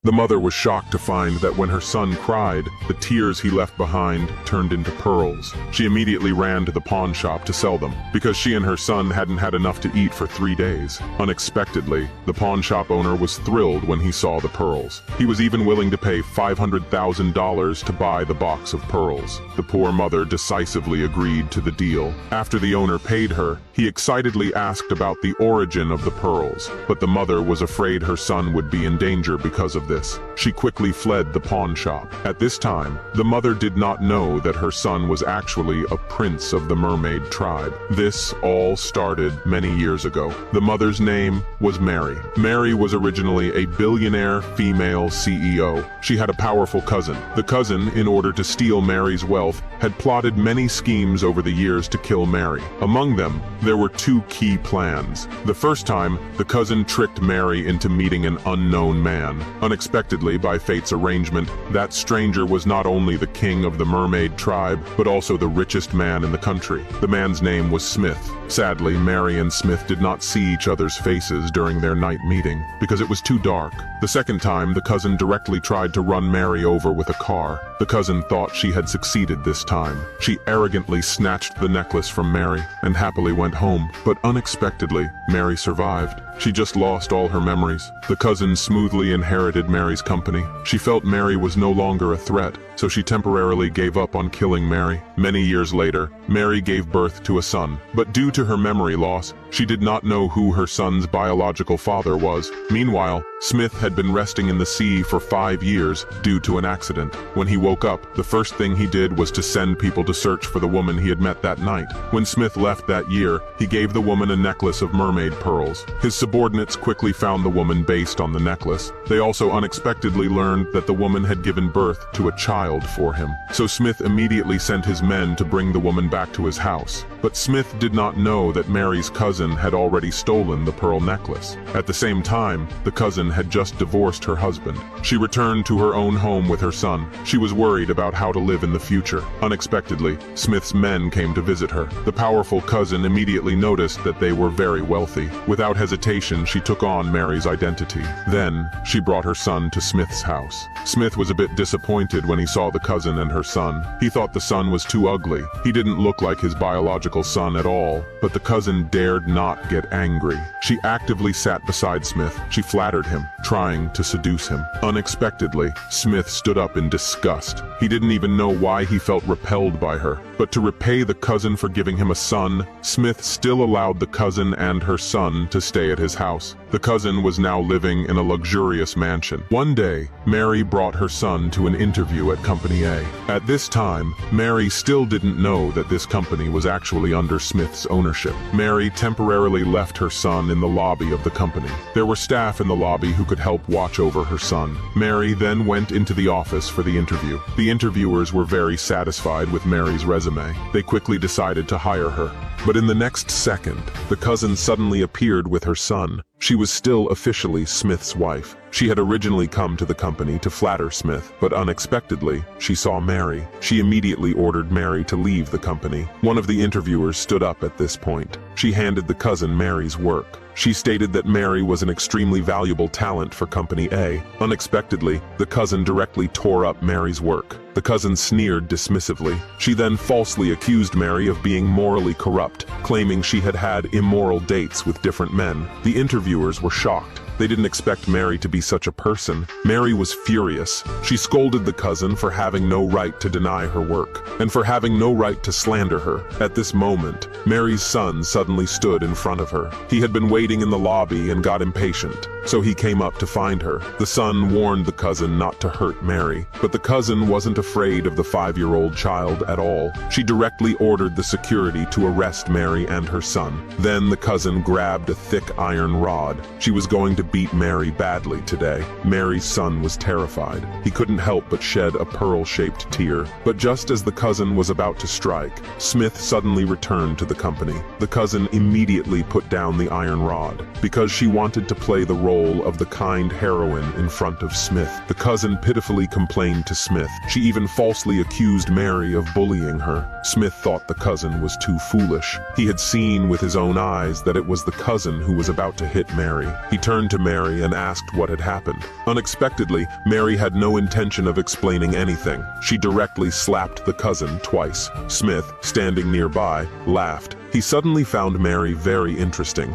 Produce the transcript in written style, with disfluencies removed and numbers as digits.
The mother was shocked to find that when her son cried, the tears he left behind turned into pearls. She immediately ran to the pawn shop to sell them, because she and her son hadn't had enough to eat for 3 days. Unexpectedly, the pawn shop owner was thrilled when he saw the pearls. He was even willing to pay $500,000 to buy the box of pearls. The poor mother decisively agreed to the deal. After the owner paid her, he excitedly asked about the origin of the pearls, but the mother was afraid her son would be in danger because of this. She quickly fled the pawn shop. At this time, the mother did not know that her son was actually a prince of the Mermaid tribe. This all started many years ago. The mother's name was Mary. Mary was originally a billionaire female CEO. She had a powerful cousin. The cousin, in order to steal Mary's wealth, had plotted many schemes over the years to kill Mary. Among them, there were 2 key plans. The first time, the cousin tricked Mary into meeting an unknown man. Unexpectedly, by fate's arrangement, that stranger was not only the king of the Mermaid tribe, but also the richest man in the country. The man's name was Smith. Sadly, Mary and Smith did not see each other's faces during their night meeting, because it was too dark. The second time, the cousin directly tried to run Mary over with a car. The cousin thought she had succeeded this time. She arrogantly snatched the necklace from Mary and happily went home, but unexpectedly, Mary survived. She just lost all her memories. The cousin smoothly inherited Mary's company. She felt Mary was no longer a threat, so she temporarily gave up on killing Mary. Many years later, Mary gave birth to a son, but due to her memory loss, she did not know who her son's biological father was. Meanwhile, Smith had been resting in the sea for 5 years due to an accident. When he woke up, the first thing he did was to send people to search for the woman he had met that night. When Smith left that year, he gave the woman a necklace of mermaid pearls. His subordinates quickly found the woman based on the necklace. They also unexpectedly learned that the woman had given birth to a child for him. So Smith immediately sent his men to bring the woman back to his house. But Smith did not know that Mary's cousin had already stolen the pearl necklace. At the same time, the cousin had just divorced her husband. She returned to her own home with her son. She was worried about how to live in the future. Unexpectedly, Smith's men came to visit her. The powerful cousin immediately noticed that they were very wealthy. Without hesitation, she took on Mary's identity. Then, she brought her son to Smith's house. Smith was a bit disappointed when he saw the cousin and her son. He thought the son was too ugly. He didn't look like his biological son at all, but the cousin dared not get angry. She actively sat beside Smith. She flattered him, trying to seduce him. Unexpectedly, Smith stood up in disgust. He didn't even know why he felt repelled by her. But to repay the cousin for giving him a son, Smith still allowed the cousin and her son to stay at his house. The cousin was now living in a luxurious mansion. One day, Mary brought her son to an interview at Company A. At this time, Mary still didn't know that this company was actually under Smith's ownership. Mary temporarily left her son in the lobby of the company. There were staff in the lobby who could help watch over her son. Mary then went into the office for the interview. The interviewers were very satisfied with Mary's resume. They quickly decided to hire her. But in the next second, the cousin suddenly appeared with her son. She was still officially Smith's wife. She had originally come to the company to flatter Smith, but unexpectedly, she saw Mary. She immediately ordered Mary to leave the company. One of the interviewers stood up at this point. She handed the cousin Mary's work. She stated that Mary was an extremely valuable talent for Company A. Unexpectedly, the cousin directly tore up Mary's work. The cousin sneered dismissively. She then falsely accused Mary of being morally corrupt, claiming she had had immoral dates with different men. The interviewers were shocked. They didn't expect Mary to be such a person. Mary was furious. She scolded the cousin for having no right to deny her work, and for having no right to slander her. At this moment, Mary's son suddenly stood in front of her. He had been waiting in the lobby and got impatient, so he came up to find her. The son warned the cousin not to hurt Mary, but the cousin wasn't afraid of the 5-year-old child at all. She directly ordered the security to arrest Mary and her son. Then the cousin grabbed a thick iron rod. She was going to beat Mary badly today. Mary's son was terrified. He couldn't help but shed a pearl-shaped tear. But just as the cousin was about to strike, Smith suddenly returned to the company. The cousin immediately put down the iron rod, because she wanted to play the role of the kind heroine in front of Smith. The cousin pitifully complained to Smith. She even falsely accused Mary of bullying her. Smith thought the cousin was too foolish. He had seen with his own eyes that it was the cousin who was about to hit Mary. He turned to Mary and asked what had happened. Unexpectedly, Mary had no intention of explaining anything. She directly slapped the cousin twice. Smith, standing nearby, laughed. He suddenly found Mary very interesting.